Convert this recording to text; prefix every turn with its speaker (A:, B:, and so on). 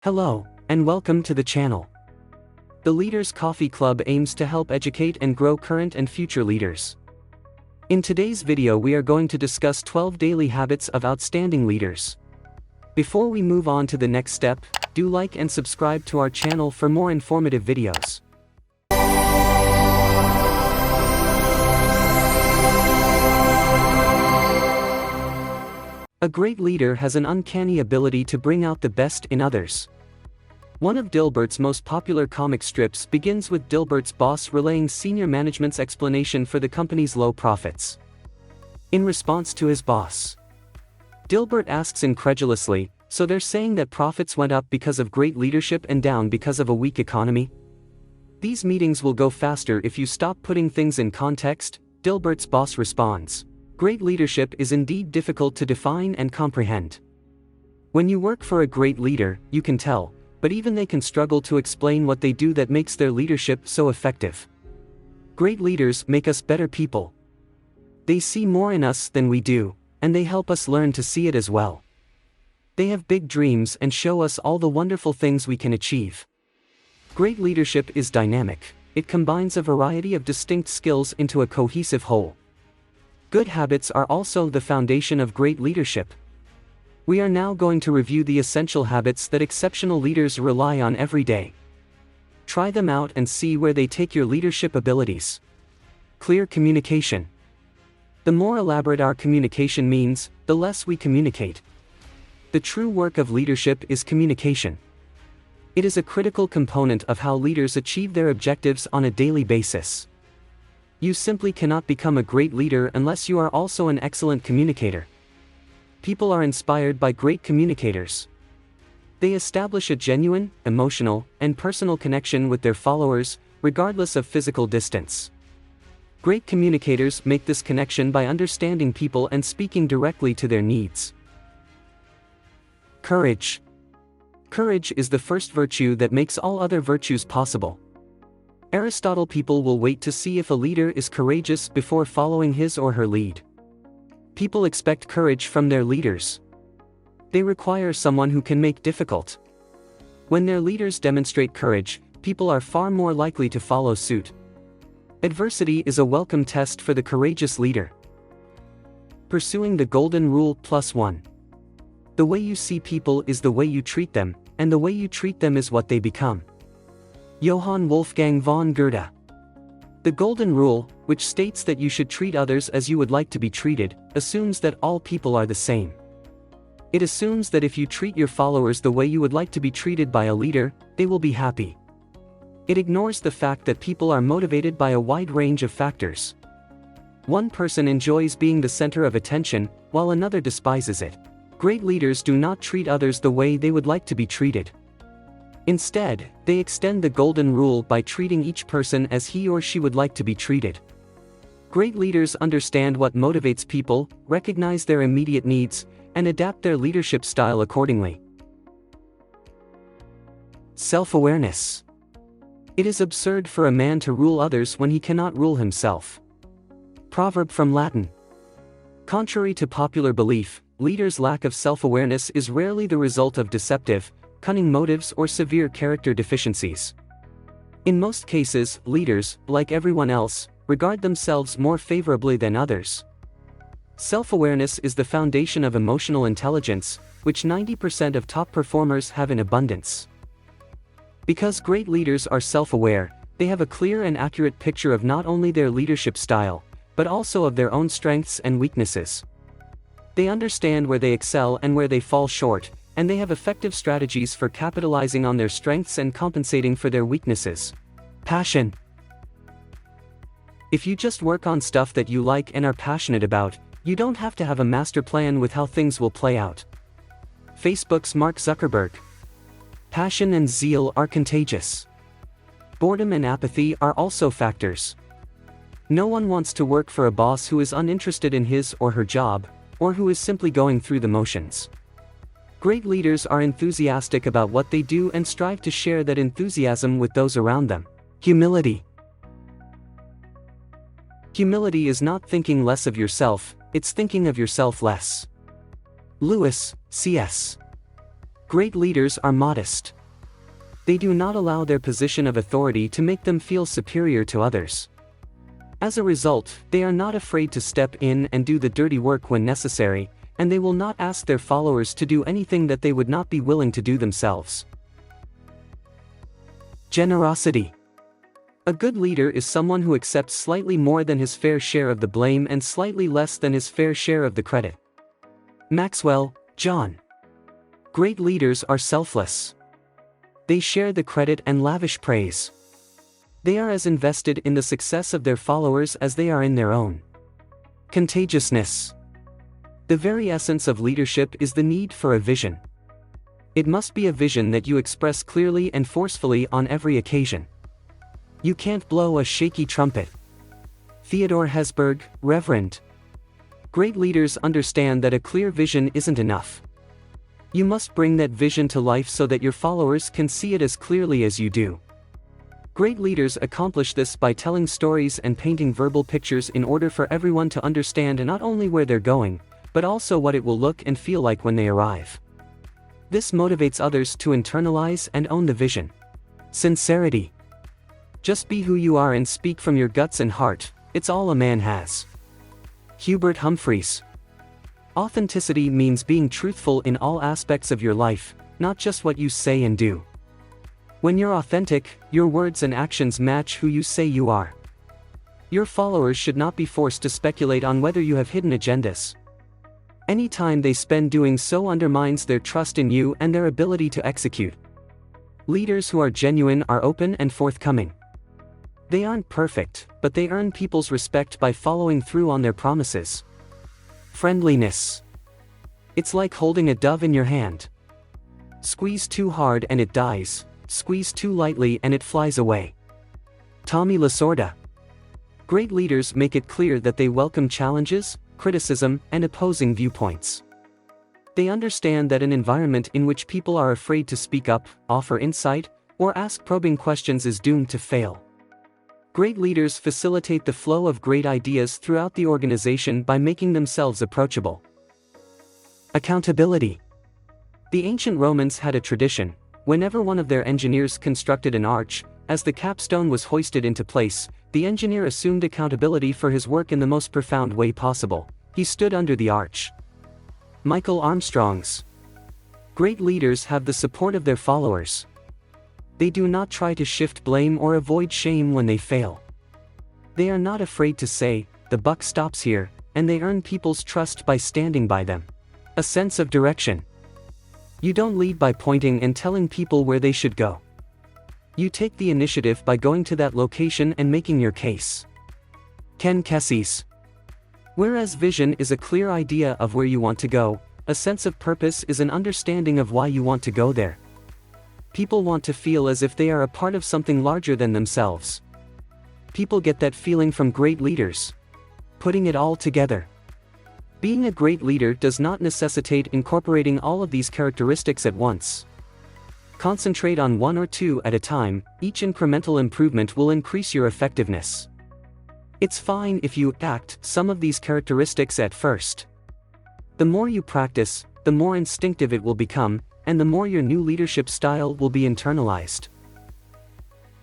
A: Hello, and welcome to the channel. The Leaders Coffee Club aims to help educate and grow current and future leaders. In today's video we are going to discuss 12 daily habits of outstanding leaders. Before we move on to the next step, do like and subscribe to our channel for more informative videos. A great leader has an uncanny ability to bring out the best in others. One of Dilbert's most popular comic strips begins with Dilbert's boss relaying senior management's explanation for the company's low profits. In response to his boss, Dilbert asks incredulously, "So they're saying that profits went up because of great leadership and down because of a weak economy? These meetings will go faster if you stop putting things in context." Dilbert's boss responds, "Great leadership is indeed difficult to define and comprehend. When you work for a great leader, you can tell, but even they can struggle to explain what they do that makes their leadership so effective. Great leaders make us better people. They see more in us than we do, and they help us learn to see it as well. They have big dreams and show us all the wonderful things we can achieve. Great leadership is dynamic. It combines a variety of distinct skills into a cohesive whole. Good habits are also the foundation of great leadership. We are now going to review the essential habits that exceptional leaders rely on every day. Try them out and see where they take your leadership abilities. Clear communication. The more elaborate our communication means, the less we communicate. The true work of leadership is communication. It is a critical component of how leaders achieve their objectives on a daily basis. You simply cannot become a great leader unless you are also an excellent communicator. People are inspired by great communicators. They establish a genuine, emotional, and personal connection with their followers, regardless of physical distance. Great communicators make this connection by understanding people and speaking directly to their needs. Courage. Courage is the first virtue that makes all other virtues possible. Aristotle: people will wait to see if a leader is courageous before following his or her lead. People expect courage from their leaders. They require someone who can make difficult. When their leaders demonstrate courage, people are far more likely to follow suit. Adversity is a welcome test for the courageous leader. Pursuing the golden rule +1. The way you see people is the way you treat them, and the way you treat them is what they become. Johann Wolfgang von Goethe. The Golden Rule, which states that you should treat others as you would like to be treated, assumes that all people are the same. It assumes that if you treat your followers the way you would like to be treated by a leader, they will be happy. It ignores the fact that people are motivated by a wide range of factors. One person enjoys being the center of attention, while another despises it. Great leaders do not treat others the way they would like to be treated. Instead, they extend the golden rule by treating each person as he or she would like to be treated. Great leaders understand what motivates people, recognize their immediate needs, and adapt their leadership style accordingly. Self-awareness. It is absurd for a man to rule others when he cannot rule himself. Proverb from Latin. Contrary to popular belief, leaders' lack of self-awareness is rarely the result of deceptive, cunning motives or severe character deficiencies. In most cases, leaders, like everyone else, regard themselves more favorably than others. Self-awareness is the foundation of emotional intelligence, which 90% of top performers have in abundance. Because great leaders are self-aware, they have a clear and accurate picture of not only their leadership style, but also of their own strengths and weaknesses. They understand where they excel and where they fall short, and they have effective strategies for capitalizing on their strengths and compensating for their weaknesses. Passion. If you just work on stuff that you like and are passionate about, you don't have to have a master plan with how things will play out. Facebook's Mark Zuckerberg. Passion and zeal are contagious. Boredom and apathy are also factors. No one wants to work for a boss who is uninterested in his or her job, or who is simply going through the motions. Great leaders are enthusiastic about what they do and strive to share that enthusiasm with those around them. Humility. Humility is not thinking less of yourself, it's thinking of yourself less. Lewis, C.S. Great leaders are modest. They do not allow their position of authority to make them feel superior to others. As a result, they are not afraid to step in and do the dirty work when necessary, and they will not ask their followers to do anything that they would not be willing to do themselves. Generosity. A good leader is someone who accepts slightly more than his fair share of the blame and slightly less than his fair share of the credit. Maxwell, John. Great leaders are selfless. They share the credit and lavish praise. They are as invested in the success of their followers as they are in their own. Contagiousness. The very essence of leadership is the need for a vision. It must be a vision that you express clearly and forcefully on every occasion. You can't blow a shaky trumpet. Theodore Hesburgh, Reverend. Great leaders understand that a clear vision isn't enough. You must bring that vision to life so that your followers can see it as clearly as you do. Great leaders accomplish this by telling stories and painting verbal pictures in order for everyone to understand not only where they're going, but also what it will look and feel like when they arrive. This motivates others to internalize and own the vision. Sincerity. Just be who you are and speak from your guts and heart, it's all a man has. Hubert Humphreys. Authenticity means being truthful in all aspects of your life, not just what you say and do. When you're authentic, your words and actions match who you say you are. Your followers should not be forced to speculate on whether you have hidden agendas. Any time they spend doing so undermines their trust in you and their ability to execute. Leaders who are genuine are open and forthcoming. They aren't perfect, but they earn people's respect by following through on their promises. Friendliness. It's like holding a dove in your hand. Squeeze too hard and it dies, squeeze too lightly and it flies away. Tommy Lasorda. Great leaders make it clear that they welcome challenges, criticism, and opposing viewpoints. They understand that an environment in which people are afraid to speak up, offer insight, or ask probing questions is doomed to fail. Great leaders facilitate the flow of great ideas throughout the organization by making themselves approachable. Accountability. The ancient Romans had a tradition. Whenever one of their engineers constructed an arch, as the capstone was hoisted into place, the engineer assumed accountability for his work in the most profound way possible. He stood under the arch. Michael Armstrong's. Great leaders have the support of their followers. They do not try to shift blame or avoid shame when they fail. They are not afraid to say, "The buck stops here," and they earn people's trust by standing by them. A sense of direction. You don't lead by pointing and telling people where they should go. You take the initiative by going to that location and making your case. Ken Kesey's. Whereas vision is a clear idea of where you want to go, a sense of purpose is an understanding of why you want to go there. People want to feel as if they are a part of something larger than themselves. People get that feeling from great leaders. Putting it all together. Being a great leader does not necessitate incorporating all of these characteristics at once. Concentrate on one or two at a time. Each incremental improvement will increase your effectiveness. It's fine if you act some of these characteristics at first. The more you practice, the more instinctive it will become, and the more your new leadership style will be internalized.